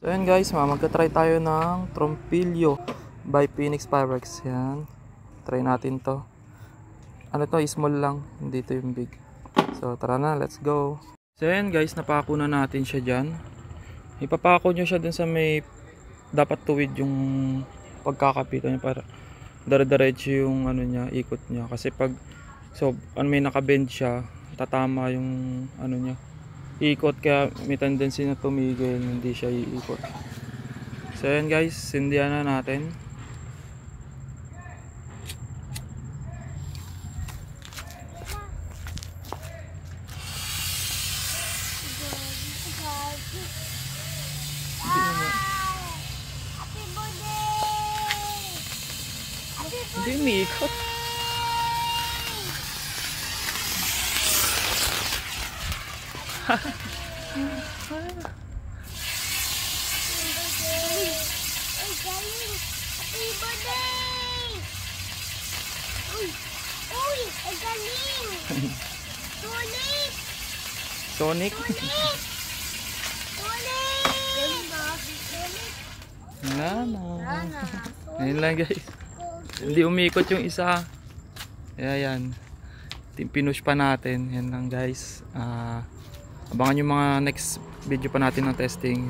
So yan guys, magka-try tayo ng Trompilio by Phoenix Pyrex. Yan. Try natin to. Ano to, small lang. Hindi to yung big. So tara na, let's go. So yan guys, napako na natin siya dyan. Ipapako nyo siya dun sa may dapat tuwid yung pagkakapitan niya para dire-diretso yung ano niya, ikot niya. Kasi pag may nakabend siya, tatama yung ano niya, ikot, kaya may tendency na tumigil, hindi siya iikot. So yan guys, sindihan na natin. Hindi umiikot. Sonic. Ayun lang guys. Hindi umikot yung isa. Ayan. Pinush pa natin. Yan lang guys. Abangan yung mga next video pa natin ng testing.